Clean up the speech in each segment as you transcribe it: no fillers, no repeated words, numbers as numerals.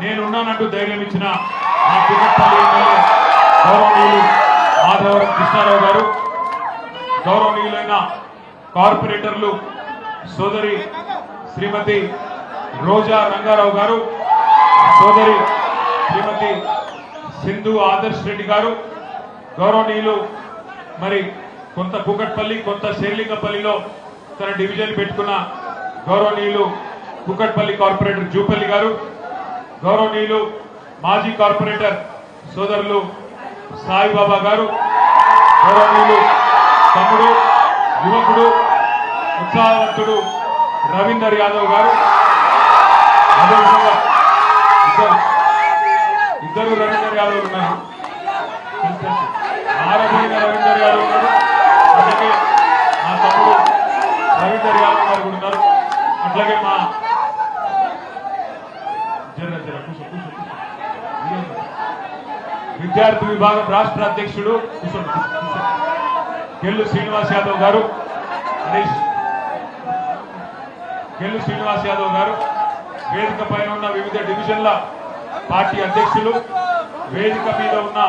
నేనున్నానంటూ ధైర్యం ఇచ్చిన ఆ కుకట్పల్లి ఎమ్మెల్యే గౌరవనీయులు మాధవరం కృష్ణారావు గారు, గౌరవనీయులైన కార్పొరేటర్లు సోదరి శ్రీమతి రోజా రంగారావు గారు, సోదరి శ్రీమతి సింధు ఆదర్శ్ రెడ్డి గారు, గౌరవనీయులు మరి కొంత కుకట్పల్లి కొంత శేర్లింగపల్లిలో తన డివిజన్ పెట్టుకున్న గౌరవనీయులు కుకట్పల్లి కార్పొరేటర్ జూపల్లి గారు, గౌరవనీయులు మాజీ కార్పొరేటర్ సోదరులు సాయిబాబా గారు, గౌరవనీయులు తమ్ముడు యువకుడు ఉత్సాహవంతుడు రవీందర్ యాదవ్ గారు, అదేవిధంగా ఇద్దరు రవీందర్ యాదవ్ ఉన్నారు, ఆరమైన రవీందర్ యాదవ్ గారు, అట్లాగే మా తమ్ముడు రవీందర్ యాదవ్ గారు కూడా ఉన్నారు, అట్లాగే మా విద్యార్థి విభాగం రాష్ట్ర అధ్యక్షుడు కెల్లు శ్రీనివాస్ యాదవ్ గారు, కెల్లు శ్రీనివాస్ యాదవ్ గారు, వేదిక పైన ఉన్న వివిధ డివిజన్ల పార్టీ అధ్యక్షులు, వేదిక మీద ఉన్న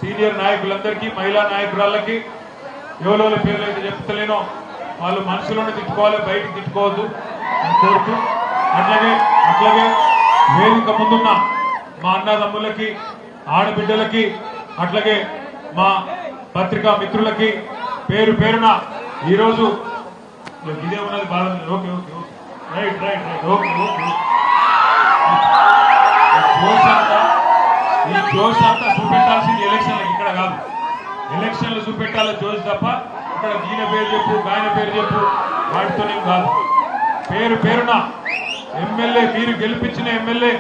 సీనియర్ నాయకులందరికీ, మహిళా నాయకురాళ్ళకి, ఎవరెవరి పేర్లు అయితే చెప్తలేనో వాళ్ళు మనసులోనే తిట్టుకోవాలి, బయటికి తిట్టుకోవద్దు అని కోరుతూ, అట్లాగే వేదిక ముందున్న మా అన్నదమ్ములకి, ఆడబిడ్డలకి, అట్లాగే మా పత్రికా మిత్రులకి పేరు పేరున ఈరోజు ఇదే ఉన్నది బాధ. Okay okay okay right right right okay okay ఈ జోష్ అంతా చూపెట్టాల్సింది ఎలక్షన్లకు, ఇక్కడ కాదు. ఎలక్షన్లు చూపెట్టాలి జోష్ తప్ప ఇక్కడ ఈయన పేరు చెప్పు ఆయన పేరు చెప్పు వాటితోనే కాదు. పేరు పేరున ఎమ్మెల్యే, మీరు గెలిపించిన ఎమ్మెల్యే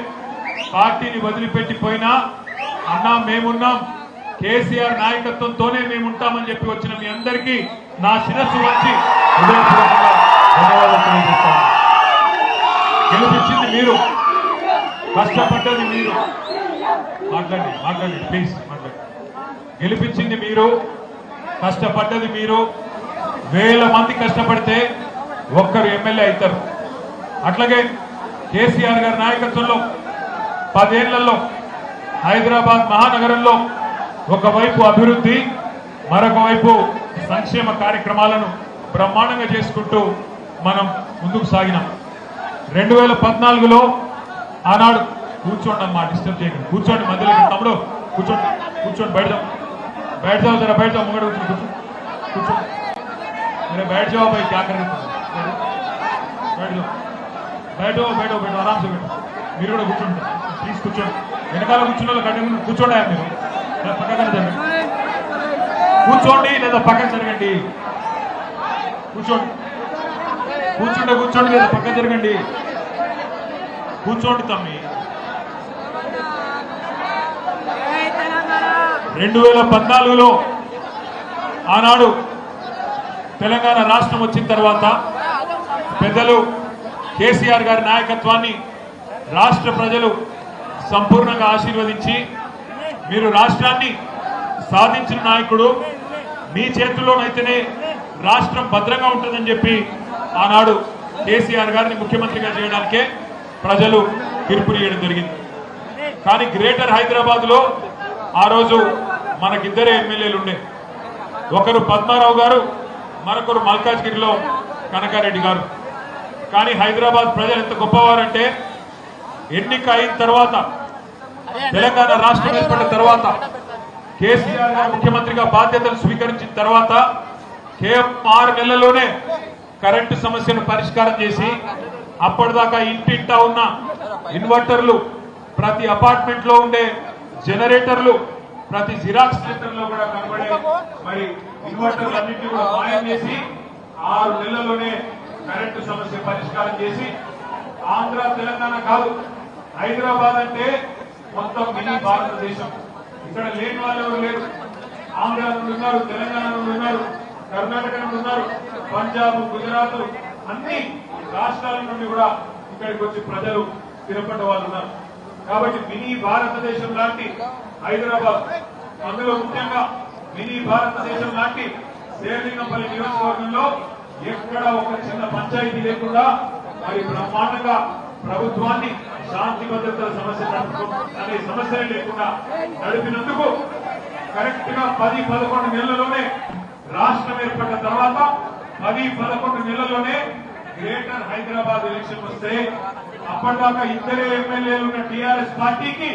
పార్టీని వదిలిపెట్టిపోయినా అన్నా మేమున్నాం, కేసీఆర్ నాయకత్వంతోనే మేము ఉంటామని చెప్పి వచ్చిన మీ అందరికీ నా శిరస్సు వచ్చి హృదయపూర్వకంగా ధన్యవాదాలు తెలియజేస్తాను. గెలిపించింది మీరు, కష్టపడ్డది మీరు. మాట్లాడండి ప్లీజ్ మాట్లాడండి. గెలిపించింది మీరు, కష్టపడ్డది మీరు. వేల మంది కష్టపడితే ఒక్కరు ఎమ్మెల్యే అవుతారు. అట్లాగే కేసీఆర్ గారి నాయకత్వంలో 10 ఏళ్లలో హైదరాబాద్ మహానగరంలో ఒకవైపు అభివృద్ధి, మరొక వైపు సంక్షేమ కార్యక్రమాలను బ్రహ్మాండంగా చేసుకుంటూ మనం ముందుకు సాగినాం. 2014లో ఆనాడు కూర్చోండి అమ్మా, డిస్టర్బ్ చేయకండి, కూర్చోండి మధ్యలో. తమ్ముడు కూర్చోండి బయట जाओ जरा, बैठ जाओ, मुंगड़ కూర్చో अरे बैठ जाओ भाई, क्या कर रहे हो, बैठ जाओ बैठो आराम से बैठो. మీరు కూడా కూర్చోండి ప్లీజ్, కూర్చోండి. వెనకాల కూర్చున్న వాళ్ళు గడ్డ కూర్చోండి, మీరు పక్కన జరగండి, కూర్చోండి లేదా పక్కన జరగండి, కూర్చోండి లేదా పక్కన జరగండి, కూర్చోండి తమ్మి. 2014లో ఆనాడు తెలంగాణ రాష్ట్రం వచ్చిన తర్వాత పెద్దలు కేసీఆర్ గారి నాయకత్వాన్ని రాష్ట్ర ప్రజలు సంపూర్ణంగా ఆశీర్వదించి, మీరు రాష్ట్రాన్ని సాధించిన నాయకుడు, మీ చేతుల్లోనైతేనే రాష్ట్రం భద్రంగా ఉంటుందని చెప్పి ఆనాడు కేసీఆర్ గారిని ముఖ్యమంత్రిగా చేయడానికే ప్రజలు తీర్పునియడం జరిగింది. కానీ గ్రేటర్ హైదరాబాద్లో ఆ రోజు మనకిద్దరే ఎమ్మెల్యేలు ఉండే. ఒకరు పద్మారావు గారు, మరొకరు మల్కాజ్గిరిలో కనకారెడ్డి గారు. కానీ హైదరాబాద్ ప్రజలు ఎంత గొప్పవారంటే, ఎన్నిక అయిన తర్వాత, తెలంగాణ రాష్ట్రం ఏర్పడిన తర్వాత, కేసీఆర్ గారు ముఖ్యమంత్రిగా బాధ్యతలు స్వీకరించిన తర్వాత కేవలం 6 నెలల్లోనే కరెంటు సమస్యను పరిష్కారం చేసి, అప్పటిదాకా ఇంటింటా ఉన్న ఇన్వర్టర్లు, ప్రతి అపార్ట్మెంట్ లో ఉండే జనరేటర్లు, ప్రతి జిరాక్స్ సెంటర్లో కూడా కనబడే మరి ఇన్వర్టర్లు అన్నింటినీ కూడా మాయం చేసి 6 నెలల్లోనే కరెంటు సమస్య పరిష్కారం చేసి, ఆంధ్ర తెలంగాణ కాదు, హైదరాబాద్ అంటే మొత్తం మినీ భారతదేశం. ఇక్కడ లేని వాళ్ళు ఎవరు లేరు. ఆంధ్ర నుండి ఉన్నారు, తెలంగాణ నుండి ఉన్నారు, కర్ణాటక నుండి ఉన్నారు, పంజాబ్, గుజరాత్ అన్ని రాష్ట్రాల నుండి కూడా ఇక్కడికి వచ్చి ప్రజలు స్థిరపడ్డ వాళ్ళు ఉన్నారు. కాబట్టి మినీ భారతదేశం లాంటి హైదరాబాద్, అందులో ముఖ్యంగా మినీ భారతదేశం లాంటి శేర్లింగంపల్లి నియోజకవర్గంలో ఎక్కడ ఒక చిన్న పంచాయతీ లేకుండా మరి బ్రహ్మాండంగా ప్రభుత్వాన్ని శాంతి భద్రతల సమస్య అనే సమస్యలే లేకుండా నడిపినందుకు కరెక్ట్ గా 10-11 నెలల్లోనే రాష్ట్రం ఏర్పడిన తర్వాత 10-11 నెలల్లోనే గ్రేటర్ హైదరాబాద్ ఎలక్షన్ వస్తే అప్పటిదాకా ఇద్దరే ఎమ్మెల్యేలు ఉన్న టీఆర్ఎస్ పార్టీకి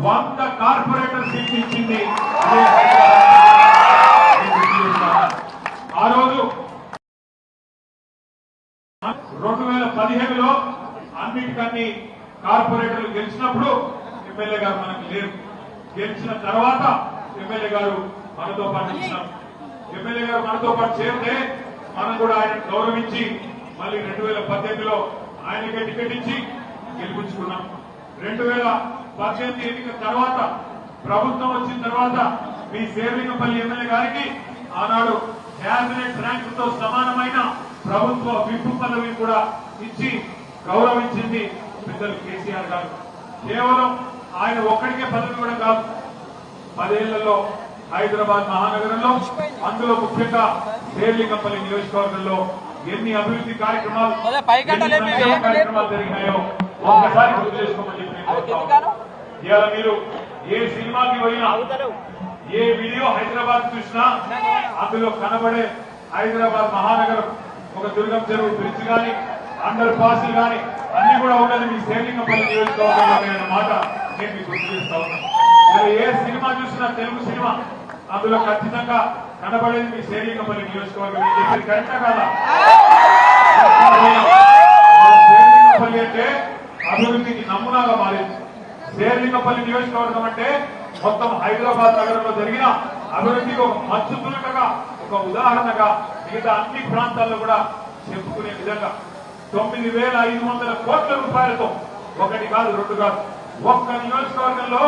100 కార్పొరేటర్ సీట్లు ఇచ్చింది. ఆ రోజు 2015లో అన్నిటికన్నీ కార్పొరేటర్లు గెలిచినప్పుడు ఎమ్మెల్యే గారు మనకు లేరు. గెలిచిన తర్వాత ఎమ్మెల్యే గారు మనతో పాటు ఇచ్చినాం. ఎమ్మెల్యే గారు మనతో పాటు చేరితే మనం కూడా ఆయన గౌరవించి మళ్ళీ 2018లో ఆయనకే టికెట్ ఇచ్చి గెలిపించుకున్నాం. 2018 ఎన్నికల తర్వాత ప్రభుత్వం వచ్చిన తర్వాత మీ శేర్లింగంపల్లి ఎమ్మెల్యే గారికి ఆనాడు క్యాబినెట్ ర్యాంక్ తో సమానమైన ప్రభుత్వ విప్పు పదవి కూడా ఇచ్చి గౌరవించింది పెద్దలు కేసీఆర్ గారు. కేవలం ఆయన ఒక్కడికే పదవి కూడా కాదు, 10 ఏళ్లలో హైదరాబాద్ మహానగరంలో అందులో ముఖ్యంగా శేర్లింగంపల్లి నియోజకవర్గంలో ఎన్ని అభివృద్ధి కార్యక్రమాలు జరిగినాయో ఒక్కసారి గుర్తు చేసుకోమని చెప్పి ఇవాళ మీరు ఏ సినిమాకి పోయినా ఏ వీడియో హైదరాబాద్ చూసినా అందులో కనబడే హైదరాబాద్ మహానగరం ఒక దుర్గం చెరువు బ్రిడ్జ్ గాని అండర్ పాస్ గాని అన్ని కూడా ఉన్నది మీ శేర్లింగంపల్లి నియోజకవర్గంలో మాట నేను మీకు గుర్తు చేస్తా ఉన్నాను. ఏ సినిమా చూసినా తెలుగు సినిమా అందులో ఖచ్చితంగా కనబడేది మీ శేర్లింగంపల్లి నియోజకవర్గం. నేను చెప్పేది కరెక్టా కాదా? శేర్లింగంపల్లి అంటే అభివృద్ధికి నమూనాగా మారింది. శేర్లింగంపల్లి నియోజకవర్గం అంటే మొత్తం హైదరాబాద్ నగరంలో జరిగిన అభివృద్ధికి ఒక మచ్చు తునకగా, ఒక ఉదాహరణగా మిగతా అన్ని ప్రాంతాల్లో కూడా చెప్పుకునే విధంగా 9,500 కోట్ల రూపాయలతో, ఒకటి కాదు రెండు కాదు, ఒక్క నియోజకవర్గంలో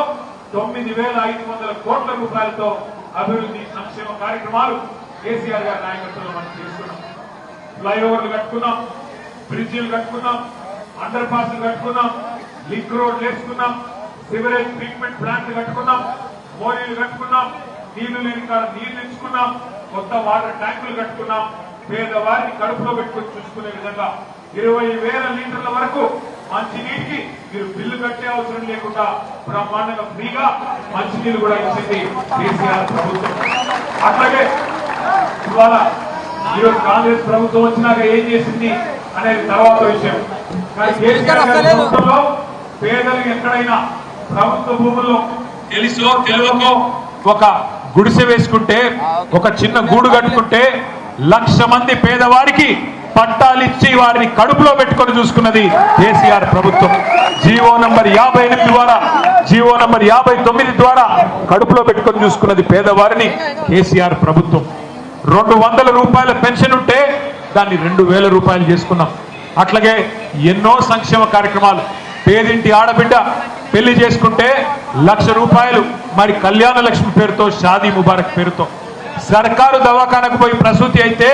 9,500 కోట్ల రూపాయలతో అభివృద్ధి సంక్షేమ కార్యక్రమాలు కేసీఆర్ గారి నాయకత్వంలో మనం చేసుకున్నాం. ఫ్లైఓవర్లు కట్టుకున్నాం, బ్రిడ్జిలు కట్టుకున్నాం, అండర్ పాస్లు కట్టుకున్నాం, లింక్ రోడ్లు వేసుకున్నాం, సివరేజ్ ట్రీట్మెంట్ ప్లాంట్లు కట్టుకున్నాం, మోరీలు కట్టుకున్నాం, నీళ్లు లేని కాడ నీళ్లు ఇచ్చుకున్నాం, కొత్త వాటర్ ట్యాంకులు కట్టుకున్నాం. పేదవారిని కడుపులో పెట్టుకుని చూసుకునే విధంగా 20,000 లీటర్ల వరకు మంచినీటికి మీరు బిల్లు కట్టే అవసరం లేకుండా బ్రహ్మాండంగా ఫ్రీగా మంచినీళ్ళు కూడా ఇచ్చింది కేసీఆర్ ప్రభుత్వం. అట్లాగే ఇవాళ ఈరోజు కాంగ్రెస్ ప్రభుత్వం వచ్చినాక ఏం చేసింది అనేది తర్వాత విషయం. కానీ కేసీఆర్ ప్రభుత్వంలో పేదలు ఎక్కడైనా ప్రభుత్వ భూముల్లో తెలుసో తెలియకో ఒక గుడిసె వేసుకుంటే, ఒక చిన్న గూడు కట్టుకుంటే 1,00,000 మంది పేదవారికి పట్టాలిచ్చి వారిని కడుపులో పెట్టుకొని చూసుకున్నది కేసీఆర్ ప్రభుత్వం. జీవో నంబర్ 58 ద్వారా, జీవో నంబర్ 59 ద్వారా కడుపులో పెట్టుకొని చూసుకున్నది పేదవారిని కేసీఆర్ ప్రభుత్వం. 200 రూపాయల పెన్షన్ ఉంటే దాన్ని 2,000 రూపాయలు చేసుకున్నాం. అట్లాగే ఎన్నో సంక్షేమ కార్యక్రమాలు. పేదింటి ఆడబిడ్డ పెళ్లి చేసుకుంటే 1,00,000 రూపాయలు మరి కళ్యాణ లక్ష్మి పేరుతో, షాదీ ముబారక్ పేరుతో. సర్కారు దవాఖానకు పోయి ప్రసూతి అయితే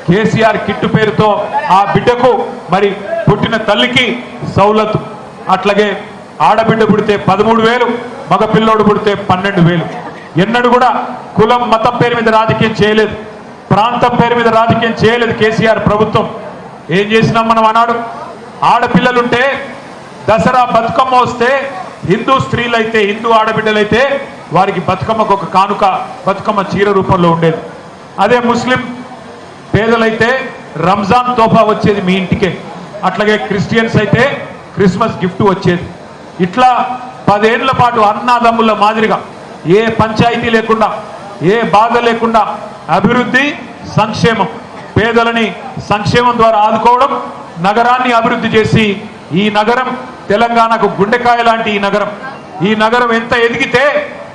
కేసీఆర్ కిట్టు పేరుతో ఆ బిడ్డకు మరి పుట్టిన తల్లికి సౌలత్. అట్లాగే ఆడబిడ్డ పుడితే 13,000, మగ పిల్లోడు పుడితే 12,000. ఎన్నడూ కూడా కులం మతం పేరు మీద రాజకీయం చేయలేదు, ప్రాంతం పేరు మీద రాజకీయం చేయలేదు కేసీఆర్ ప్రభుత్వం. ఏం చేసినాం మనం అన్నాడు? ఆడపిల్లలుంటే దసరా బతుకమ్మ వస్తే హిందూ స్త్రీలైతే, హిందూ ఆడబిడ్డలైతే వారికి బతుకమ్మకు ఒక కానుక, బతుకమ్మ చీర రూపంలో ఉండేది. అదే ముస్లిం పేదలైతే రంజాన్ తోఫా వచ్చేది మీ ఇంటికే. అట్లాగే క్రిస్టియన్స్ అయితే క్రిస్మస్ గిఫ్ట్ వచ్చేది. ఇట్లా 10 ఏళ్ల పాటు అన్నాదమ్ముల మాదిరిగా ఏ పంచాయతీ లేకుండా, ఏ బాధ లేకుండా అభివృద్ధి, సంక్షేమం, పేదలని సంక్షేమం ద్వారా ఆదుకోవడం, నగరాన్ని అభివృద్ధి చేసి ఈ నగరం తెలంగాణకు గుండెకాయ లాంటి ఈ నగరం ఎంత ఎదిగితే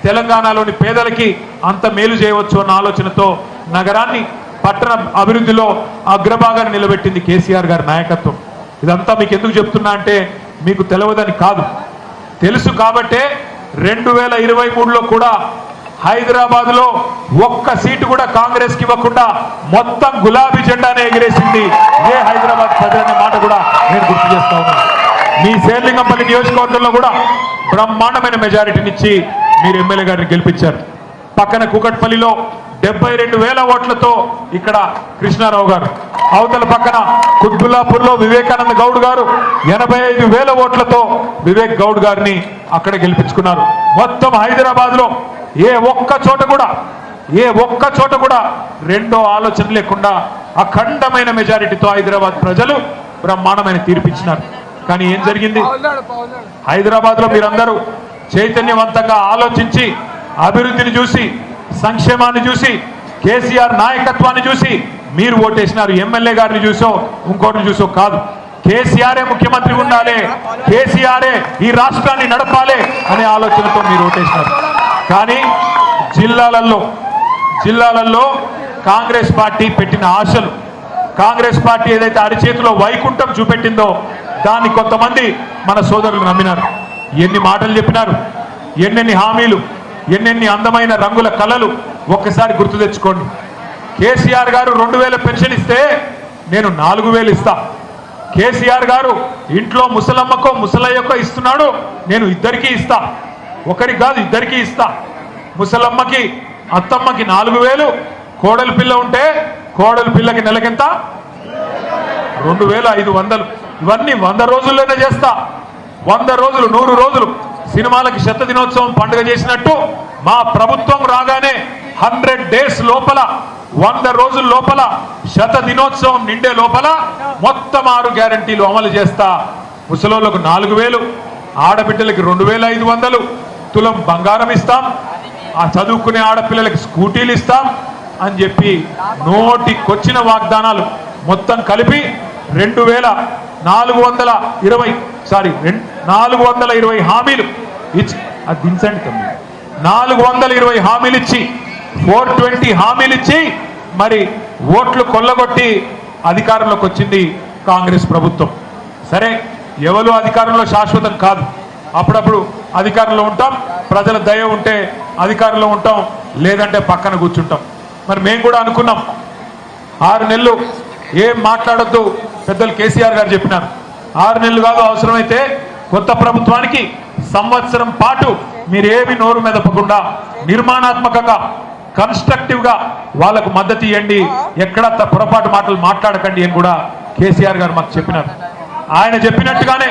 తెలంగాణలోని పేదలకి అంత మేలు చేయవచ్చు అన్న ఆలోచనతో నగరాన్ని పట్టణ అభివృద్ధిలో అగ్రభాగాన్ని నిలబెట్టింది కేసీఆర్ గారి నాయకత్వం. ఇదంతా మీకు ఎందుకు చెప్తున్నా అంటే మీకు తెలియదని కాదు, తెలుసు కాబట్టే 2023లో కూడా హైదరాబాద్ లో ఒక్క సీటు కూడా కాంగ్రెస్ కి ఇవ్వకుండా మొత్తం గులాబీ జెండానే ఎగిరేసింది ఏ హైదరాబాద్ ప్రజలనే మాట కూడా నేను గుర్తు చేస్తా ఉన్నాను. మీ శేర్లింగంపల్లి నియోజకవర్గంలో కూడా బ్రహ్మాండమైన మెజారిటీనిచ్చి మీరు ఎమ్మెల్యే గారిని గెలిపించారు. పక్కన కూకట్పల్లిలో 72,000 ఓట్లతో ఇక్కడ కృష్ణారావు గారు, అవతల పక్కన కుత్బుల్లాపూర్ లో వివేకానంద గౌడ్ గారు 85,000 ఓట్లతో వివేక్ గౌడ్ గారిని అక్కడ గెలిపించుకున్నారు. మొత్తం హైదరాబాద్ లో ఏ ఒక్క చోట కూడా రెండో ఆలోచన లేకుండా అఖండమైన మెజారిటీతో హైదరాబాద్ ప్రజలు బ్రహ్మాండమైన తీర్పిచ్చినారు. కానీ ఏం జరిగింది? హైదరాబాద్ లో మీరందరూ చైతన్యవంతంగా ఆలోచించి అభివృద్ధిని చూసి, సంక్షేమాన్ని చూసి, కేసీఆర్ నాయకత్వాన్ని చూసి మీరు ఓటేసినారు. ఎమ్మెల్యే గారిని చూసో ఇంకోటిని చూసో కాదు. కేసీఆరే ముఖ్యమంత్రి ఉండాలి, కేసీఆరే ఈ రాష్ట్రాన్ని నడపాలి అనే ఆలోచనతో మీరు ఓటేసినారు. కానీ జిల్లాలలో కాంగ్రెస్ పార్టీ పెట్టిన ఆశలు, కాంగ్రెస్ పార్టీ ఏదైతే అరిచేతిలో వైకుంఠం చూపెట్టిందో దాన్ని కొంతమంది మన సోదరులు నమ్మినారు. ఎన్ని మాటలు చెప్పినారు, ఎన్నెన్ని హామీలు, ఎన్నెన్ని అందమైన రంగుల కళలు ఒక్కసారి గుర్తు తెచ్చుకోండి. కేసీఆర్ గారు 2,000 పెన్షన్ ఇస్తే నేను 4,000 ఇస్తా. కేసీఆర్ గారు ఇంట్లో ముసలమ్మకో ముసలయ్యకో ఇస్తున్నాడు, నేను ఇద్దరికీ ఇస్తా. ఒకరికి కాదు, ఇద్దరికీ ఇస్తా. ముసలమ్మకి అత్తమ్మకి 4,000, కోడలి పిల్ల ఉంటే కోడలి పిల్లకి నెలకెంత? 2,500. ఇవన్నీ 100 రోజుల్లోనే చేస్తా. 100 రోజులు, 100 రోజులు సినిమాలకి శత దినోత్సవం పండుగ చేసినట్టు మా ప్రభుత్వం రాగానే 100 days లోపల, 100 రోజుల లోపల, శత దినోత్సవం నిండే లోపల మొత్తం 6 గ్యారంటీలు అమలు చేస్తా. ముసలోళ్ళకు 4,000, ఆడబిడ్డలకి 2,500 తులం బంగారం ఇస్తాం, ఆ చదువుకునే ఆడపిల్లలకి స్కూటీలు ఇస్తాం అని చెప్పి నోటికొచ్చిన వాగ్దానాలు మొత్తం కలిపి 420 హామీలు ఇచ్చి, అది దించండి తమ్మి, 420 హామీలు ఇచ్చి, 420 హామీలు ఇచ్చి మరి ఓట్లు కొల్లగొట్టి అధికారంలోకి వచ్చింది కాంగ్రెస్ ప్రభుత్వం. సరే, ఎవరు అధికారంలో శాశ్వతం కాదు. అప్పుడప్పుడు అధికారంలో ఉంటాం, ప్రజల దయ ఉంటే అధికారంలో ఉంటాం, లేదంటే పక్కన కూర్చుంటాం. మరి మేము కూడా అనుకున్నాం 6 నెలలు ఏం మాట్లాడొద్దు, పెద్దలు కేసీఆర్ గారు చెప్పినారు. 6 నెలలు కాదు, అవసరమైతే కొత్త ప్రభుత్వానికి సంవత్సరం పాటు మీరేమి నోరు మెదపకుండా నిర్మాణాత్మకంగా, కన్స్ట్రక్టివ్గా వాళ్ళకు మద్దతు ఇవ్వండి, ఎక్కడ పొరపాటు మాటలు మాట్లాడకండి అని కూడా కేసీఆర్ గారు మాకు చెప్పినారు. ఆయన చెప్పినట్టుగానే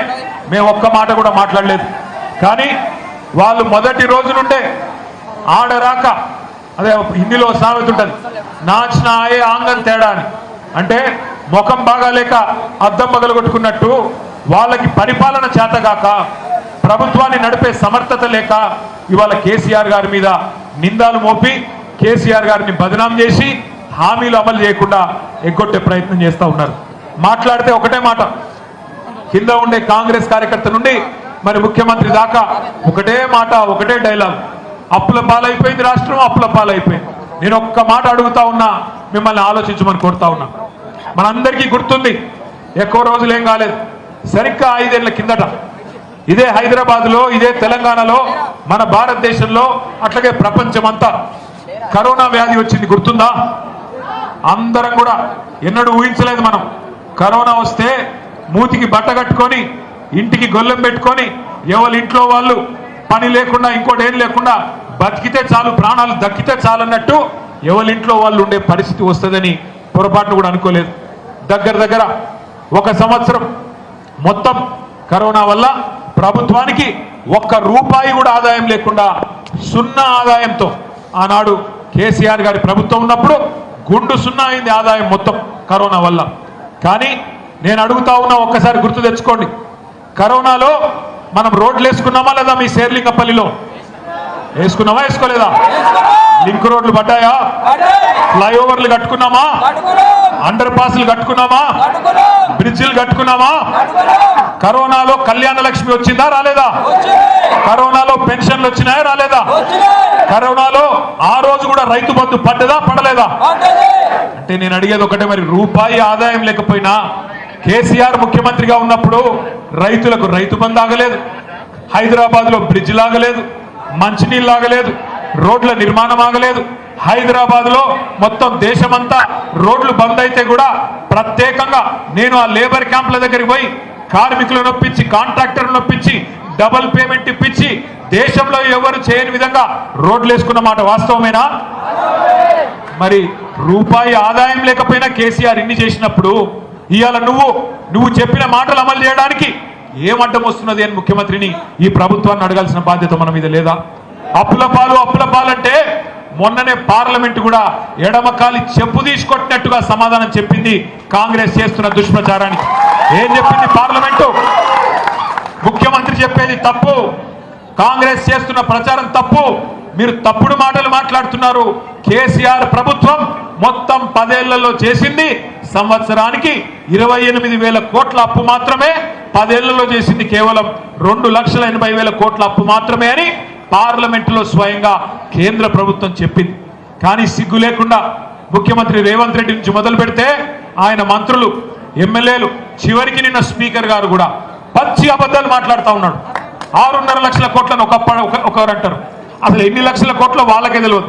మేము ఒక్క మాట కూడా మాట్లాడలేదు. కానీ వాళ్ళు మొదటి రోజు నుండే ఆడరాక, అదే హిందీలో సామెత ఉంటుంది, నాచిన ఆయే ఆంగన్ తేడా అని, అంటే ముఖం బాగాలేక అద్దం పగలగొట్టుకున్నట్టు వాళ్ళకి పరిపాలన చేతగాక, ప్రభుత్వాన్ని నడిపే సమర్థత లేక ఇవాళ కేసీఆర్ గారి మీద నిందాలు మోపి కేసీఆర్ గారిని బదనాం చేసి హామీలు అమలు చేయకుండా ఎగ్గొట్టే ప్రయత్నం చేస్తూ ఉన్నారు. మాట్లాడితే ఒకటే మాట, కింద ఉండే కాంగ్రెస్ కార్యకర్త నుండి మరి ముఖ్యమంత్రి దాకా ఒకటే మాట, ఒకటే డైలాగ్, అప్పుల పాలైపోయింది రాష్ట్రం, అప్పుల పాలైపోయింది. నేను ఒక్క మాట అడుగుతా ఉన్నా, మిమ్మల్ని ఆలోచించమని కోరుతా ఉన్నా. మనందరికీ గుర్తుంది, ఎక్కువ రోజులు ఏం కాలేదు, సరిగ్గా 5 ఏళ్ల కిందట ఇదే హైదరాబాద్లో, ఇదే తెలంగాణలో, మన భారతదేశంలో, అట్లాగే ప్రపంచమంతా కరోనా వ్యాధి వచ్చింది. గుర్తుందా? అందరం కూడా ఎన్నడూ ఊహించలేదు మనం. కరోనా వస్తే మూతికి బట్ట కట్టుకొని, ఇంటికి గొల్లెం పెట్టుకొని, ఎవరి ఇంట్లో వాళ్ళు పని లేకుండా, ఇంకోటి ఏం లేకుండా బతికితే చాలు, ప్రాణాలు దక్కితే చాలన్నట్టు ఎవరి ఇంట్లో వాళ్ళు ఉండే పరిస్థితి వస్తుందని పొరపాటును కూడా అనుకోలేదు. దగ్గర 1 సంవత్సరం మొత్తం కరోనా వల్ల ప్రభుత్వానికి ₹1 కూడా ఆదాయం లేకుండా 0 ఆదాయంతో ఆనాడు కేసీఆర్ గారి ప్రభుత్వం ఉన్నప్పుడు గుండు 0 అయింది ఆదాయం మొత్తం కరోనా వల్ల. కానీ నేను అడుగుతా ఉన్నా, ఒక్కసారి గుర్తు తెచ్చుకోండి, కరోనాలో మనం రోడ్లు వేసుకున్నామా లేదా? మీ శేర్లింగపల్లిలో వేసుకున్నామా, వేసుకోలేదా? లింక్ రోడ్లు పడ్డాయా? ఫ్లైఓవర్లు కట్టుకున్నామా? అండర్ పాస్లు కట్టుకున్నామా? బ్రిడ్జిలు కట్టుకున్నామా? కరోనాలో కళ్యాణ లక్ష్మి వచ్చిందా, రాలేదా? కరోనాలో పెన్షన్లు వచ్చినాయా, రాలేదా? కరోనాలో ఆ రోజు కూడా రైతు బంధు పడ్డదా, పడలేదా? అంటే నేను అడిగేది ఒకటే, మరి ₹1 ఆదాయం లేకపోయినా కేసీఆర్ ముఖ్యమంత్రిగా ఉన్నప్పుడు రైతులకు రైతు బంధు ఆగలేదు, హైదరాబాద్ లో బ్రిడ్జ్ లాగలేదు, మంచినీళ్ళు లాగలేదు, రోడ్ల నిర్మాణం ఆగలేదు. హైదరాబాద్ లో మొత్తం దేశమంతా రోడ్లు బంద్ అయితే కూడా ప్రత్యేకంగా నేను ఆ లేబర్ క్యాంపుల దగ్గరికి పోయి కార్మికులను నొప్పించి, కాంట్రాక్టర్లను నొప్పించి, డబుల్ పేమెంట్ ఇప్పించి దేశంలో ఎవరు చేయని విధంగా రోడ్లు వేసుకున్న మాట వాస్తవమేనా? మరి రూపాయి ఆదాయం లేకపోయినా కేసీఆర్ ఇన్ని చేసినప్పుడు ఇవాళ నువ్వు చెప్పిన మాటలు అమలు చేయడానికి ఏం అడ్డం వస్తున్నది అని ముఖ్యమంత్రిని ఈ ప్రభుత్వాన్ని అడగాల్సిన బాధ్యత మన మీద లేదా? అప్పుల పాలు అంటే మొన్ననే పార్లమెంట్ కూడా ఎడమకాలి చెప్పు తీసుకొట్టినట్టుగా సమాధానం చెప్పింది కాంగ్రెస్ చేస్తున్న దుష్ప్రచారానికి. ఏం చెప్పింది పార్లమెంటు? ముఖ్యమంత్రి చెప్పేది తప్పు, కాంగ్రెస్ చేస్తున్న ప్రచారం తప్పు, మీరు తప్పుడు మాటలు మాట్లాడుతున్నారు. కేసీఆర్ ప్రభుత్వం మొత్తం 10 ఏళ్లలో చేసింది సంవత్సరానికి 28,000 కోట్ల అప్పు మాత్రమే. 10 ఏళ్లలో చేసింది కేవలం 2,80,000 కోట్ల అప్పు మాత్రమే అని పార్లమెంటులో స్వయంగా కేంద్ర ప్రభుత్వం చెప్పింది. కానీ సిగ్గు లేకుండా ముఖ్యమంత్రి రేవంత్ రెడ్డి నుంచి మొదలు పెడితే ఆయన మంత్రులు, ఎమ్మెల్యేలు, చివరికి నిన్న స్పీకర్ గారు కూడా పచ్చి అబద్ధాలు మాట్లాడుతూ ఉన్నాడు. 6.5 లక్షల కోట్లను ఒకరు అంటారు. అసలు ఎన్ని లక్షల కోట్లు వాళ్ళకే తెలియదు.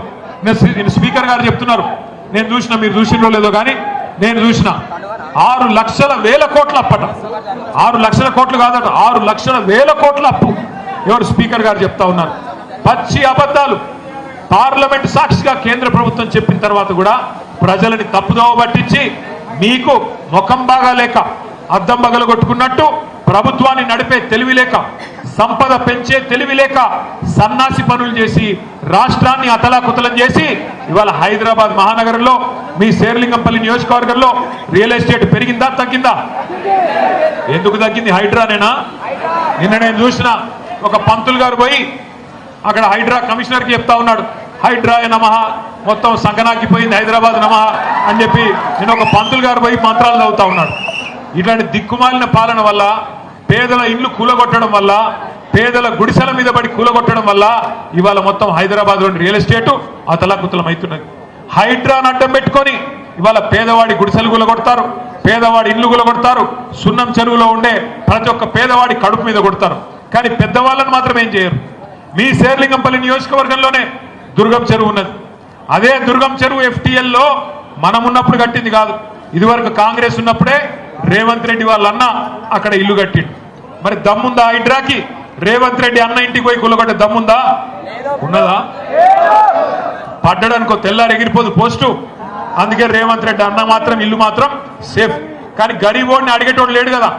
నేను స్పీకర్ గారు చెప్తున్నారు, నేను చూసిన, మీరు చూసినో లేదో కానీ నేను చూసిన 6,00,000 కోట్ల అప్పట. 6 లక్షల కోట్లు కాదట, 6,00,000 కోట్ల అప్పు. ఎవరు? స్పీకర్ గారు చెప్తా ఉన్నారు. పచ్చి అబద్ధాలు పార్లమెంట్ సాక్షిగా కేంద్ర ప్రభుత్వం చెప్పిన తర్వాత కూడా ప్రజలని తప్పుదోవ పట్టించి మీకు ముఖం బాగా లేక అద్దం బగలు కొట్టుకున్నట్టు ప్రభుత్వాన్ని నడిపే తెలివి లేక, సంపద పెంచే తెలివి లేక సన్నాసి పనులు చేసి రాష్ట్రాన్ని అతలాకుతలం చేసి ఇవాళ హైదరాబాద్ మహానగరంలో మీ శేర్లింగంపల్లి నియోజకవర్గంలో రియల్ ఎస్టేట్ పెరిగిందా తగ్గిందా? ఎందుకు తగ్గింది? హైడ్రానేనా? నిన్న నేను చూసిన ఒక పంతులు గారు పోయి అక్కడ హైడ్రా కమిషనర్కి చెప్తా ఉన్నాడు, హైడ్రాయ నమః, మొత్తం సంకనాకిపోయింది హైదరాబాద్ నమః అని చెప్పి నేను ఒక పంతులు గారు పోయి మంత్రాలు చదువుతా ఉన్నాడు. ఇట్లాంటి దిక్కుమాలిన పాలన వల్ల, పేదల ఇల్లు కూలగొట్టడం వల్ల, పేదల గుడిసెల మీద పడి కూలగొట్టడం వల్ల ఇవాళ మొత్తం హైదరాబాద్లోని రియల్ ఎస్టేటు అతలాకుతలం అవుతున్నది. హైడ్రాను అడ్డం పెట్టుకొని ఇవాళ పేదవాడి గుడిసెలు కూలగొడతారు, పేదవాడి ఇల్లు కూలగొడతారు, సున్నం చెరువులో ఉండే ప్రతి ఒక్క పేదవాడి కడుపు మీద కొడతారు. కానీ పెద్దవాళ్ళని మాత్రం ఏం చేయరు. మీ శేర్లింగంపల్లి నియోజకవర్గంలోనే దుర్గం చెరువు ఉన్నది. అదే దుర్గం చెరువు FTLలో మనం ఉన్నప్పుడు కట్టింది కాదు. ఇదివరకు కాంగ్రెస్ ఉన్నప్పుడే రేవంత్ రెడ్డి వాళ్ళ అన్న అక్కడ ఇల్లు కట్టిండు. మరి దమ్ముందా హైడ్రాకి? రేవంత్ రెడ్డి అన్న ఇంటికి పోయి కూలగొట్టే దమ్ముందా? ఉన్నదా? పడ్డడనుకో తెల్లారు ఎగిరిపోదు పోస్టు. అందుకే రేవంత్ రెడ్డి అన్న మాత్రం ఇల్లు మాత్రం సేఫ్. కానీ గరీబోడిని అడిగేటోడు లేడు కదా.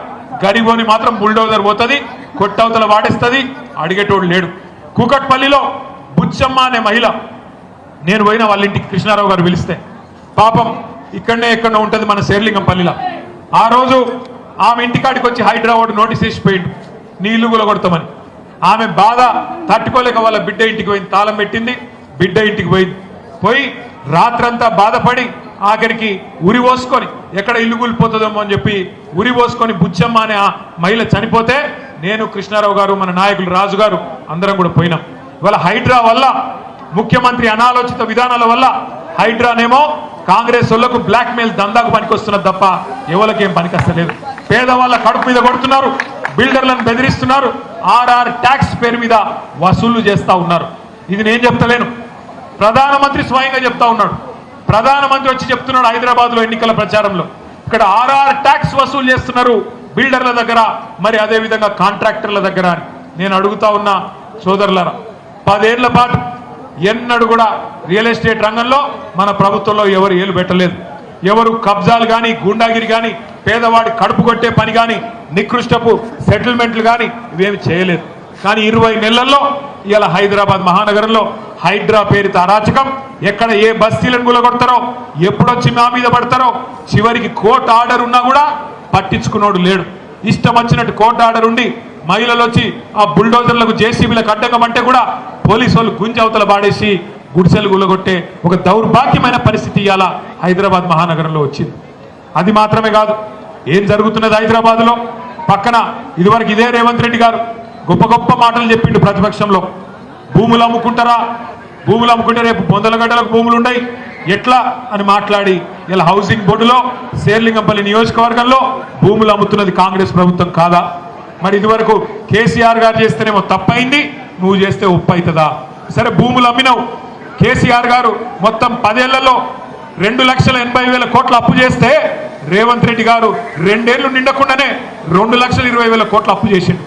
గరీబోని మాత్రం బుల్డోజర్ పోతుంది, కొట్టవతల వాడేస్తుంది, అడిగేటోడు లేడు. కూకట్పల్లిలో బుచ్చమ్మ అనే మహిళ, నేను పోయిన వాళ్ళ ఇంటికి, కృష్ణారావు గారు పిలిస్తే, పాపం ఇక్కడనే ఎక్కడో ఉంటుంది మన శేర్లింగంపల్లిలో. ఆ రోజు ఆమె ఇంటికాడికి వచ్చి హైదరాబాద్ నోటీస్ వేసిపోయిండు, నీ ఇల్లు కూలగొడతామని. ఆమె బాధ తట్టుకోలేక వాళ్ళ బిడ్డ ఇంటికి పోయింది, తాళం పెట్టింది, బిడ్డ ఇంటికి పోయింది. పోయి రాత్రంతా బాధపడి ఆఖరికి ఉరి పోసుకొని ఎక్కడ ఇల్లు కూలిపోతుందేమో అని చెప్పి ఉరి పోసుకొని బుచ్చమ్మ అనే ఆ మహిళ చనిపోతే నేను, కృష్ణారావు గారు, మన నాయకులు రాజు గారు అందరం కూడా పోయినాం. ఇవాళ హైడ్రా వల్ల, ముఖ్యమంత్రి అనాలోచిత విధానాల వల్ల హైడ్రానేమో కాంగ్రెస్ వాళ్ళకు బ్లాక్ మెయిల్ దందాకు పనికొస్తున్నది తప్ప ఎవరికేం పనికొస్తలేదు. పేదవాళ్ళ కడుపు మీద కొడుతున్నారు, బిల్డర్లను బెదిరిస్తున్నారు, RR ట్యాక్స్ పేరు మీద వసూళ్లు చేస్తా ఉన్నారు. ఇది నేను చెప్తలేను, ప్రధానమంత్రి స్వయంగా చెప్తా ఉన్నాడు. ప్రధానమంత్రి వచ్చి చెప్తున్నాడు హైదరాబాద్లో ఎన్నికల ప్రచారంలో, ఇక్కడ RR ట్యాక్స్ వసూలు చేస్తున్నారు బిల్డర్ల దగ్గర, మరి అదేవిధంగా కాంట్రాక్టర్ల దగ్గర అని. నేను అడుగుతా ఉన్నా సోదరులారా, 10 ఏళ్ల పాటు ఎన్నడూ కూడా రియల్ ఎస్టేట్ రంగంలో మన ప్రభుత్వంలో ఎవరు ఏలు పెట్టలేదు. ఎవరు కబ్జాలు కానీ, గూండాగిరి కానీ, పేదవాడి కడుపు కొట్టే పని కానీ, నికృష్టపు సెటిల్మెంట్లు కానీ ఇవేమి చేయలేదు. కానీ 20 నెలల్లో ఇలా హైదరాబాద్ మహానగరంలో హైడ్రా పేరుతో అరాచకం, ఎక్కడ ఏ బస్తీలను కూలగొడతారో, ఎప్పుడొచ్చి మా మీద పడతారో, చివరికి కోర్టు ఆర్డర్ ఉన్నా కూడా పట్టించుకున్నోడు లేడు. ఇష్టం వచ్చినట్టు కోర్టు ఆర్డర్ ఉండి మహిళలు వచ్చి ఆ బుల్డోజర్లకు, JCBలకు అడ్డకమంటే కూడా పోలీసు వాళ్ళు గుంజి అవతల పాడేసి గుడిసెలు కూలగొట్టే ఒక దౌర్భాగ్యమైన పరిస్థితి ఇవాళ హైదరాబాద్ మహానగరంలో వచ్చింది. అది మాత్రమే కాదు, ఏం జరుగుతున్నది హైదరాబాద్లో పక్కన ఇదివరకు ఇదే రేవంత్ రెడ్డి గారు గొప్ప గొప్ప మాటలు చెప్పిండు ప్రతిపక్షంలో. భూములు అమ్ముకుంటారా, భూములు అమ్ముకుంటే రేపు 100 గంటలకు భూములు ఉన్నాయి ఎట్లా అని మాట్లాడి ఇలా హౌసింగ్ బోర్డులో శేర్లింగంపల్లి నియోజకవర్గంలో భూములు అమ్ముతున్నది కాంగ్రెస్ ప్రభుత్వం కాదా? మరి ఇదివరకు కేసీఆర్ గారు చేస్తేనేమో తప్పైంది, నువ్వు చేస్తే ఒప్పు అవుతుందా? సరే భూములు అమ్మినావు. కేసీఆర్ గారు మొత్తం 10 ఏళ్లలో 2,80,000 కోట్ల అప్పు చేస్తే రేవంత్ రెడ్డి గారు 2 ఏళ్లు నిండకుండానే 2,20,000 కోట్ల అప్పు చేసిండు.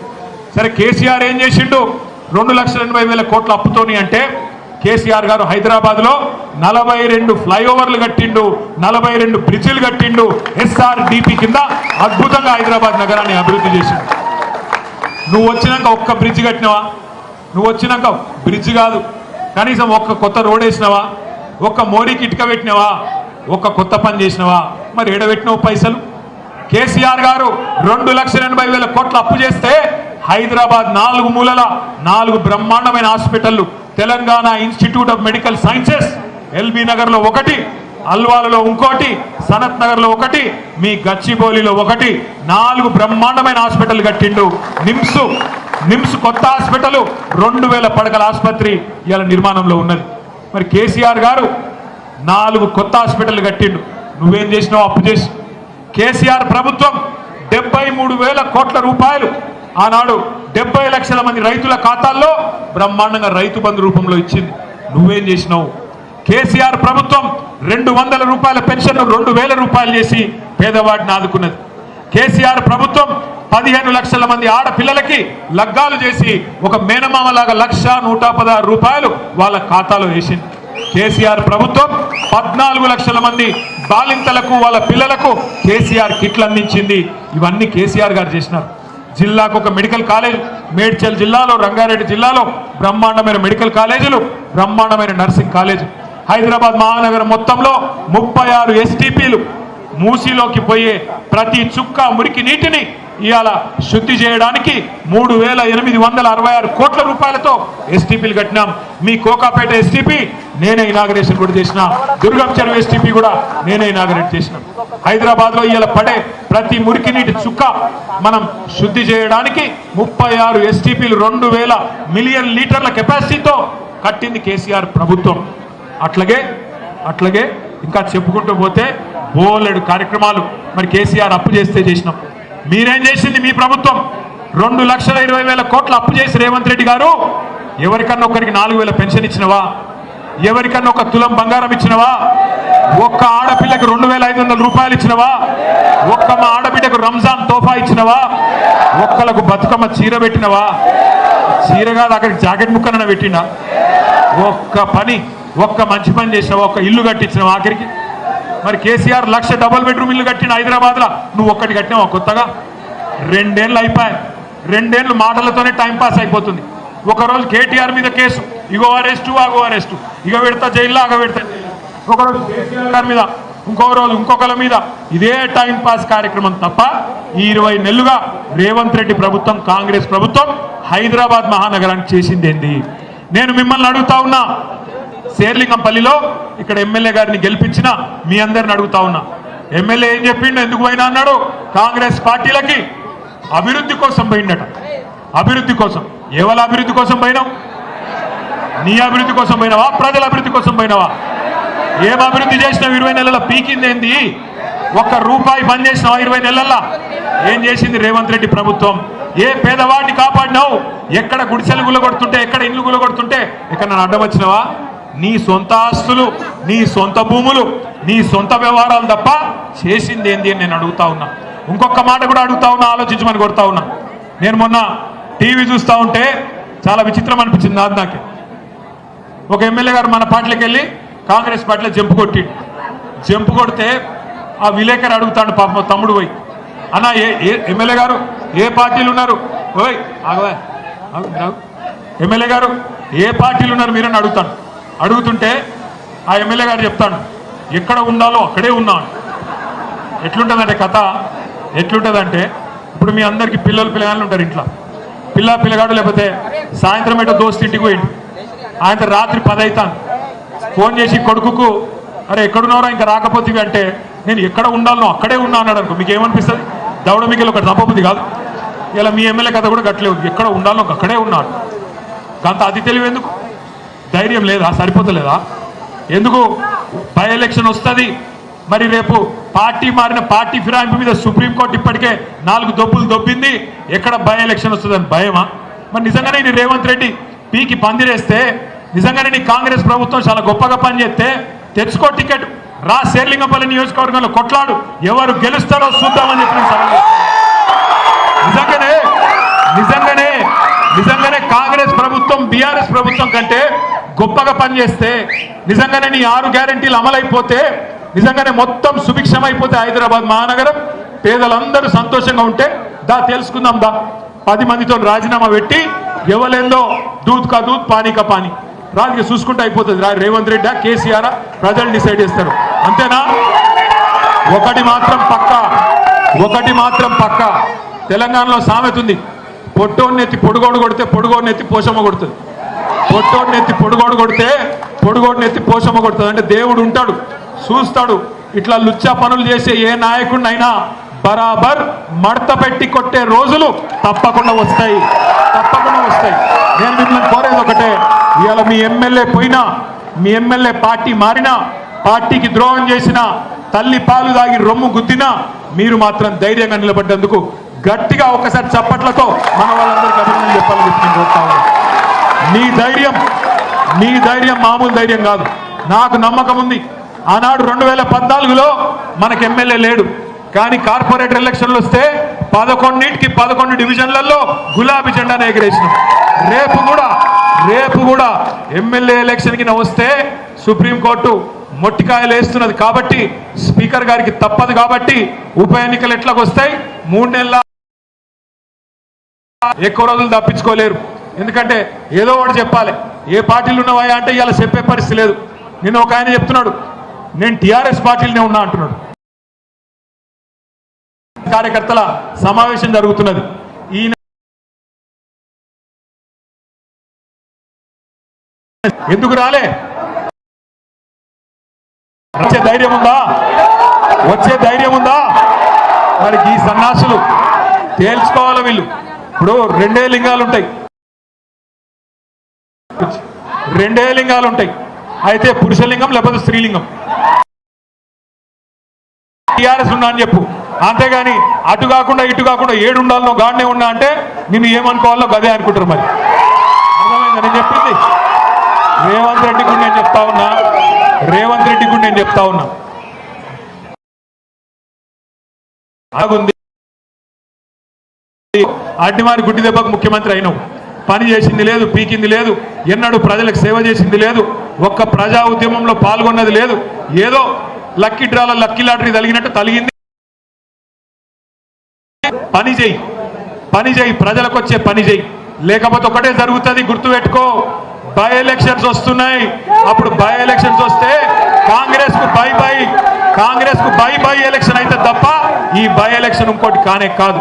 సరే కేసీఆర్ ఏం చేసిండు 2,80,000 కోట్ల అప్పుతోని అంటే కేసీఆర్ గారు హైదరాబాద్ లో 42 ఫ్లైఓవర్లు కట్టిండు, 42 బ్రిడ్జిలు కట్టిండు. SRDP కింద అద్భుతంగా హైదరాబాద్ నగరాన్ని అభివృద్ధి చేసిండు. నువ్వు వచ్చినాక ఒక్క బ్రిడ్జ్ కట్టినవా? నువ్వు వచ్చినాక బ్రిడ్జ్ కాదు, కనీసం ఒక్క కొత్త రోడ్ వేసినవా? ఒక్క మోరీకి ఇటుక పెట్టినవా? ఒక్క కొత్త పని చేసినవా? మరి ఎడబెట్టినవు పైసలు? కేసీఆర్ గారు 2,80,000 కోట్ల అప్పు చేస్తే హైదరాబాద్ 4 మూలల 4 బ్రహ్మాండమైన హాస్పిటళ్లు, Telangana institute of medical sciences LB Nagar లో ఒకటి, అల్వాలలో ఇంకోటి, సనత్ నగర్ లో ఒకటి, మీ గచ్చిబౌలిలో ఒకటి, 4 బ్రహ్మాండమైన హాస్పిటల్ కట్టిండు. నిమ్స్ కొత్త హాస్పిటల్ 2,000 పడకల ఆసుపత్రి ఇవాళ నిర్మాణంలో ఉన్నది. మరి కేసీఆర్ గారు 4 కొత్త హాస్పిటల్ కట్టిండు. నువ్వేం చేసినావు? అప్పు చేసి. కేసీఆర్ ప్రభుత్వం 73,000 కోట్ల రూపాయలు ఆనాడు 70 లక్షల మంది రైతుల ఖాతాల్లో బ్రహ్మాండంగా రైతు బంధు రూపంలో ఇచ్చింది. నువ్వేం చేసినావు? కేసీఆర్ ప్రభుత్వం 200 రూపాయల పెన్షన్ 2,000 రూపాయలు చేసి పేదవాడిని ఆదుకున్నది. కేసీఆర్ ప్రభుత్వం 15 లక్షల మంది ఆడపిల్లలకి లగ్గాలు చేసి ఒక మేనమామలాగా 1,116 రూపాయలు వాళ్ళ ఖాతాలో వేసింది. కేసీఆర్ ప్రభుత్వం 14 లక్షల మంది బాలింతలకు వాళ్ళ పిల్లలకు కేసీఆర్ కిట్లు అందించింది. ఇవన్నీ కేసీఆర్ గారు చేసినారు. జిల్లాకు ఒక మెడికల్ కాలేజ్, మేడ్చల్ జిల్లాలో, రంగారెడ్డి జిల్లాలో బ్రహ్మాండమైన మెడికల్ కాలేజీలు, బ్రహ్మాండమైన నర్సింగ్ కాలేజ్. హైదరాబాద్ మహానగరం మొత్తంలో 36 STPలు, మూసీలోకి పోయే ప్రతి చుక్క మురికి నీటిని ఇవాళ శుద్ధి చేయడానికి 3,866 కోట్ల రూపాయలతో STPలు కట్టినాం. మీ కోకాపేట STP నేనే ఇనాగరేషన్ కూడా చేసిన, దుర్గం చెరువు STP కూడా నేనే ఇనాగరేట్ చేసిన. హైదరాబాద్ లో ఇవాళ పడే ప్రతి మురికి నీటి చుక్క మనం శుద్ధి చేయడానికి 36 STPలు 2,000 మిలియన్ లీటర్ల కెపాసిటీతో కట్టింది కేసీఆర్ ప్రభుత్వం. అట్లాగే ఇంకా చెప్పుకుంటూ పోతే బోలెడు కార్యక్రమాలు మరి కేసీఆర్ అప్పు చేస్తే చేసినాం. మీరేం చేసింది? మీ ప్రభుత్వం 2,20,000 కోట్ల అప్పు చేసి రేవంత్ రెడ్డి గారు ఎవరికన్నా ఒకరికి 4,000 పెన్షన్ ఇచ్చినవా? ఎవరికన్నా ఒక తులం బంగారం ఇచ్చినవా? ఒక్క ఆడపిల్లకి 2,500 రూపాయలు ఇచ్చినవా? ఒక్క మా ఆడబిడ్డకు రంజాన్ తోఫా ఇచ్చినవా? ఒక్కలకు బతుకమ్మ చీర పెట్టినవా? చీర కాదు, అక్కడికి జాకెట్ ముక్కన పెట్టినా? ఒక్క మంచి పని చేసినావా? ఒక్క ఇల్లు కట్టించినావా ఆఖరికి? మరి కేసీఆర్ 1,00,000 డబుల్ బెడ్రూమ్ ఇల్లు కట్టిన హైదరాబాద్లో, నువ్వు ఒక్కటి కట్టినావా కొత్తగా? 2 ఏళ్ళు అయిపోయాయి. 2 ఏళ్ళు మాటలతోనే టైంపాస్ అయిపోతుంది. ఒకరోజు కేటీఆర్ మీద కేసు, ఇగో అరెస్టు ఆగో అరెస్టు, ఇక పెడతా జైల్లో ఆగ పెడతా. ఒకరోజు కేసీఆర్ మీద, ఇంకో రోజు ఇంకొకరి మీద, ఇదే టైంపాస్ కార్యక్రమం తప్ప ఈ 20 నెలలుగా రేవంత్ రెడ్డి ప్రభుత్వం, కాంగ్రెస్ ప్రభుత్వం హైదరాబాద్ మహానగరానికి చేసింది ఏంది? నేను మిమ్మల్ని అడుగుతా ఉన్నా, శేర్లింగంపల్లిలో ఇక్కడ ఎమ్మెల్యే గారిని గెలిపించిన మీ అందరిని అడుగుతా ఉన్నా, ఎమ్మెల్యే ఏం చెప్పిండు? ఎందుకు పోయినా అన్నాడు? కాంగ్రెస్ పార్టీలకి అభివృద్ధి కోసం పోయిండట. అభివృద్ధి కోసం. ఎవరి అభివృద్ధి కోసం పోయినావు? నీ అభివృద్ధి కోసం పోయినావా? ప్రజల అభివృద్ధి కోసం పోయినావా? ఏం అభివృద్ధి చేసినావు? 20 నెలల పీకిందేంది? ₹1 బంద్ చేసినావా 20 నెలల్లో? ఏం చేసింది రేవంత్ రెడ్డి ప్రభుత్వం? ఏ పేదవాడిని కాపాడినావు? ఎక్కడ గుడిసెలు గుల్లగొడుతుంటే, ఎక్కడ ఇల్లు గుల్లగొడుతుంటే ఎక్కడ నన్ను అడ్డం వచ్చినావా? నీ సొంత ఆస్తులు, నీ సొంత భూములు, నీ సొంత వ్యవహారాలు తప్ప చేసింది ఏంది అని నేను అడుగుతా ఉన్నా. ఇంకొక మాట కూడా అడుగుతా ఉన్నా, ఆలోచించమని కొడతా ఉన్నా. నేను మొన్న టీవీ చూస్తూ ఉంటే చాలా విచిత్రం అనిపించింది నాకే. ఒక ఎమ్మెల్యే గారు మన పార్టీలోకి వెళ్ళి కాంగ్రెస్ పార్టీలో జంపు కొడితే ఆ విలేకరు అడుగుతాడు, పాప తమ్ముడు పోయి, అన్న ఎమ్మెల్యే గారు ఏ పార్టీలు ఉన్నారు? ఓయ్ ఆగవా, ఎమ్మెల్యే గారు ఏ పార్టీలు ఉన్నారు మీరని అడుగుతాను. అడుగుతుంటే ఆ ఎమ్మెల్యే గారు చెప్తాడు, ఎక్కడ ఉండాలో అక్కడే ఉన్నాను. ఎట్లుంటుందంటే కథ ఎట్లుంటుందంటే, ఇప్పుడు మీ అందరికీ పిల్లగాళ్ళు ఉంటారు ఇంట్లో, పిల్లగాడు లేకపోతే సాయంత్రం ఏటో దోస్తు ఇంటికి పోయిండు, ఆయన రాత్రి 10 అవుతాను, ఫోన్ చేసి కొడుకుకు, అరే ఎక్కడున్నారో ఇంకా రాకపోతే అంటే, నేను ఎక్కడ ఉండాలనో అక్కడే ఉన్నా అన్నాడు అనుకో, మీకు ఏమనిపిస్తుంది? దౌడ మీకు ఒకటి తప్పబుద్ధి కాదు. ఇలా మీ ఎమ్మెల్యే కథ కూడా గట్లే ఉంది, ఎక్కడ ఉండాలో అక్కడే ఉన్నాడు. అంత అతి తెలివి ఎందుకు? ధైర్యం లేదా? సరిపోతలేదా? ఎందుకు? బై ఎలక్షన్ వస్తుంది, మరి రేపు పార్టీ మారిన పార్టీ ఫిరాయింపు మీద సుప్రీంకోర్టు ఇప్పటికే 4 దొబ్బులు దొబ్బింది. ఎక్కడ బై ఎలక్షన్ వస్తుందని భయమా? మరి నిజంగానే నీ రేవంత్ రెడ్డి పీకి పందిరేస్తే, నిజంగానే నీ కాంగ్రెస్ ప్రభుత్వం చాలా గొప్పగా పనిచేస్తే తెచ్చుకో టికెట్, రా శేర్లింగంపల్లి నియోజకవర్గంలో కొట్లాడు, ఎవరు గెలుస్తారో చూద్దామని చెప్పిన నిజంగానే కాంగ్రెస్ ప్రభుత్వం బీఆర్ఎస్ ప్రభుత్వం కంటే గొప్పగా పనిచేస్తే నిజంగానే నీ 6 గ్యారెంటీలు అమలైపోతే నిజంగానే మొత్తం సుభిక్షమైపోతే హైదరాబాద్ మహానగరం పేదలందరూ సంతోషంగా ఉంటే దా తెలుసుకుందాం దా 10 మందితో రాజీనామా పెట్టి ఎవలేందో దూద్ కా దూద్ పానీ కా పానీ రాజుకి చూసుకుంటే అయిపోతుంది రేవంత్ రెడ్డి కేసీఆర్ ప్రజలు డిసైడ్ చేస్తారు అంతేనా ఒకటి మాత్రం పక్క తెలంగాణలో సామెత ఉంది పొట్టోడిని ఎత్తి పొడుగోడు కొడితే పొడుగోడిని ఎత్తి పోషమ్మ కొడుతుంది పొట్టోడిని ఎత్తి పొడుగోడు కొడితే పొడుగోడిని ఎత్తి పోషమ్మ కొడుతుంది అంటే దేవుడు ఉంటాడు చూస్తాడు ఇట్లా లుచ్చా పనులు చేసే ఏ నాయకుడినైనా బరాబర్ మడత పెట్టి కొట్టే రోజులు తప్పకుండా వస్తాయి నేను మిమ్మల్ని కోరేది ఒకటే ఇవాళ మీ ఎమ్మెల్యే పోయినా మీ ఎమ్మెల్యే పార్టీ మారినా పార్టీకి ద్రోహం చేసినా తల్లి పాలు దాగి రొమ్ము గుద్దినా మీరు మాత్రం ధైర్యంగా నిలబడ్డందుకు గట్టిగా ఒకసారి చప్పట్లతో మన వాళ్ళందరికీ అభినందనలు చెప్పాలని చెప్పి నేను కోరుతా ఉన్నాను నీ ధైర్యం మామూలు ధైర్యం కాదు నాకు నమ్మకం ఉంది ఆనాడు 2014లో మనకు ఎమ్మెల్యే లేడు కానీ కార్పొరేటర్ ఎలక్షన్లు వస్తే 11 డివిజన్లలో గులాబీ జెండాను ఎగరేసినాం రేపు కూడా ఎమ్మెల్యే ఎలక్షన్ కి వస్తే సుప్రీంకోర్టు మొట్టికాయలు వేస్తున్నది కాబట్టి స్పీకర్ గారికి తప్పదు కాబట్టి ఉప ఎన్నికలు ఎట్లాగ వస్తాయి 3 నెలల ఎక్కువ రోజులు తప్పించుకోలేరు ఎందుకంటే ఏదో ఒకటి చెప్పాలి ఏ పార్టీలు ఉన్నవా అంటే ఇలా చెప్పే పరిస్థితి లేదు నిన్న ఒక ఆయన చెప్తున్నాడు నేను టీఆర్ఎస్ పార్టీలోనే ఉన్నా అంటున్నాడు కార్యకర్తల సమావేశం జరుగుతున్నది ఈయన ఎందుకు రాలే వచ్చే ధైర్యం ఉందా మరి ఈ సన్నాసులు తేల్చుకోవాలి వీళ్ళు ఇప్పుడు 2 లింగాలు ఉంటాయి అయితే పురుషలింగం లేకపోతే స్త్రీలింగం టీఆర్ఎస్ ఉన్నా అని చెప్పు అంతేగాని అటు కాకుండా ఇటు కాకుండా 7 ఉండాలనో గాడినే ఉన్నా అంటే నిన్ను ఏమనుకోవాలో గదే అనుకుంటారు మరి అర్థమైందా నేను చెప్పింది రేవంత్ రెడ్డికి నేను చెప్తా ఉన్నా ఆగుంది అడ్డిమారి గుడ్డి దెబ్బకు ముఖ్యమంత్రి అయినావు పని చేసింది లేదు పీకింది లేదు ఎన్నడూ ప్రజలకు సేవ చేసింది లేదు ఒక్క ప్రజా ఉద్యమంలో పాల్గొన్నది లేదు ఏదో లక్కీ డ్రాల లక్కీ లాటరీ తగిలినట్టు తలిగింది పని చేయి ప్రజలకు వచ్చే పని చేయి లేకపోతే ఒకటే జరుగుతుంది గుర్తుపెట్టుకో బై ఎలక్షన్స్ వస్తున్నాయి అప్పుడు బై ఎలక్షన్స్ వస్తే కాంగ్రెస్ కు బై ఎలక్షన్ అయితే తప్ప ఈ బై ఎలక్షన్ ఇంకోటి కానే కాదు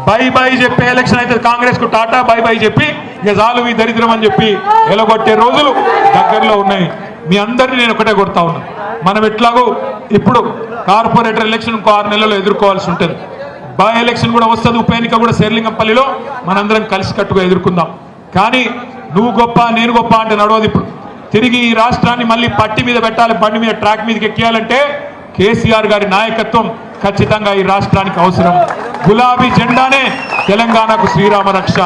బై చెప్పే ఎలక్షన్ అయితే కాంగ్రెస్ కు టాటా బై చెప్పి ఇక చాలు ఈ దరిద్రం అని చెప్పి ఎలగొట్టే రోజులు దగ్గరలో ఉన్నాయి మీ అందరినీ నేను ఒకటే కొడతా ఉన్నా మనం ఎట్లాగో ఇప్పుడు కార్పొరేటర్ ఎలక్షన్ ఇంకో 6 నెలల్లో ఎదుర్కోవాల్సి ఉంటుంది బై ఎలక్షన్ కూడా వస్తుంది ఉప ఎన్నిక కూడా శేర్లింగంపల్లిలో మనందరం కలిసికట్టుగా ఎదుర్కొందాం కానీ నువ్వు గొప్ప నేను గొప్ప అంటే నడవదు ఇప్పుడు తిరిగి ఈ రాష్ట్రాన్ని మళ్ళీ పట్టి మీద పెట్టాలి బండి మీద ట్రాక్ మీదకి ఎక్కియాలంటే కేసీఆర్ గారి నాయకత్వం ఖచ్చితంగా ఈ రాష్ట్రానికి అవసరం గులాబీ జెండానే తెలంగాణకు శ్రీరామ రక్ష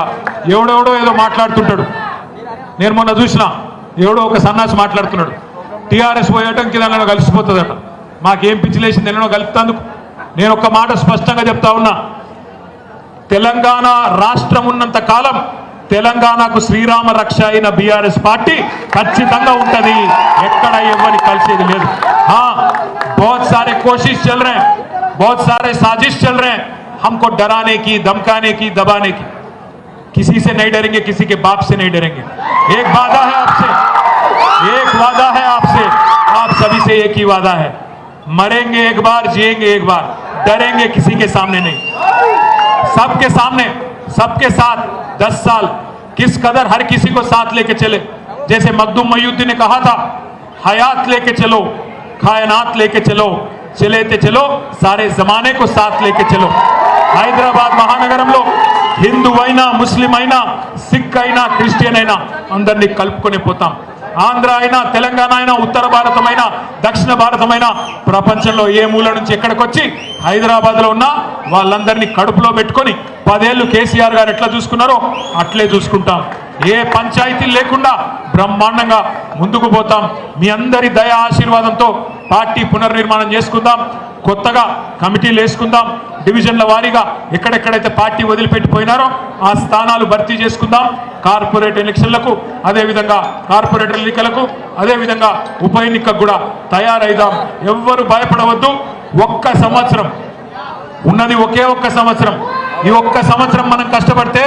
ఎవడెవడో ఏదో మాట్లాడుతుంటాడు నేను మొన్న చూసిన ఎవడో ఒక సన్నాసి మాట్లాడుతున్నాడు టీఆర్ఎస్ పోయటం కింద కలిసిపోతుందట మాకేం పిచ్చిలేసింది ఎన్నో కలుపుతందుకు నేను ఒక మాట స్పష్టంగా చెప్తా ఉన్నా తెలంగాణ రాష్ట్రం ఉన్నంత కాలం తెలంగాణకు శ్రీరామ రక్ష అయిన బీఆర్ఎస్ పార్టీ ఖచ్చితంగా ఉంటది ఎక్కడ ఎవరిని కలిసేది లేదు बहुत सारे कोशिश चल रहे हैं बहुत सारे साजिश चल रहे हैं हमको डराने की धमकाने की दबाने की किसी से नहीं डरेंगे किसी के बाप से नहीं डरेंगे एक वादा है आपसे आप सभी से एक ही वादा है मरेंगे एक बार जिएंगे एक बार डरेंगे किसी के सामने नहीं सबके सामने सबके साथ 10 साल किस कदर हर किसी को साथ लेके चले जैसे मखदूम मईनुद्दीन ने कहा था हयात लेके चलो कायनात लेके चलो चलेते चलो सारे जमाने को साथ लेके चलो హైదరాబాద్ మహానగరంలో హిందూ అయినా ముస్లిం అయినా సిక్ అయినా క్రిస్టియన్ అయినా అందరినీ కలుపుకొని పోతాం ఆంధ్ర అయినా తెలంగాణ అయినా ఉత్తర భారతమైనా దక్షిణ భారతమైనా ప్రపంచంలో ఏ మూల నుంచి ఎక్కడికి వచ్చి హైదరాబాద్ లో ఉన్న వాళ్ళందరినీ కడుపులో పెట్టుకొని 10 ఏళ్లు కేసీఆర్ గారు ఎట్లా చూసుకున్నారో అట్లే చూసుకుంటాం ఏ పంచాయతీ లేకుండా బ్రహ్మాండంగా ముందుకు పోతాం మీ అందరి దయ ఆశీర్వాదంతో పార్టీ పునర్నిర్మాణం చేసుకుందాం కొత్తగా కమిటీలు వేసుకుందాం డివిజన్ల వారీగా ఎక్కడెక్కడైతే పార్టీ వదిలిపెట్టిపోయినారో ఆ స్థానాలు భర్తీ చేసుకుందాం. కార్పొరేట్ ఎలక్షన్లకు, అదేవిధంగా కార్పొరేటర్ ఎన్నికలకు, అదేవిధంగా ఉప ఎన్నికకు కూడా తయారైదాం. ఎవ్వరు భయపడవద్దు. ఒక్క సంవత్సరం ఉన్నది, ఒకే ఒక్క సంవత్సరం. ఈ ఒక్క సంవత్సరం మనం కష్టపడితే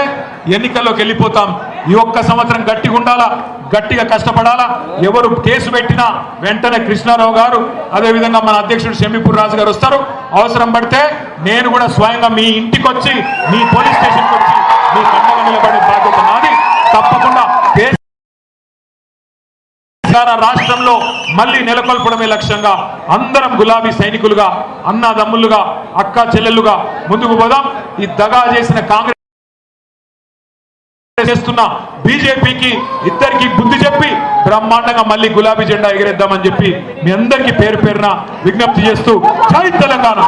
ఎన్నికల్లోకి వెళ్ళిపోతాం. ఈ ఒక్క సంవత్సరం గట్టిగా ఉండాలా, గట్టిగా కష్టపడాలా. ఎవరు కేసు పెట్టినా వెంటనే కృష్ణారావు గారు, అదేవిధంగా మన అధ్యక్షుడు షమీపూర్ రాజు గారు వస్తారు. అవసరం పడితే నేను కూడా స్వయంగా మీ ఇంటికి వచ్చి, మీ పోలీస్ స్టేషన్కి వచ్చి మీ కండగా నిలబడే బాధ్యత నాది. తప్పకుండా రాష్ట్రంలో మళ్ళీ నెలకొల్పడమే లక్ష్యంగా అందరం గులాబీ సైనికులుగా, అన్నదమ్ములుగా, అక్క చెల్లెలుగా ముందుకు పోదాం. ఈ దగా చేసిన కాంగ్రెస్ చేస్తున్న బీజేపీకి ఇద్దరికి బుద్ధి చెప్పి బ్రహ్మాండంగా మళ్ళీ గులాబీ జెండా ఎగిరేద్దామని చెప్పి మీ అందరికీ పేరు పేరున విజ్ఞప్తి చేస్తూ జై తెలంగాణ.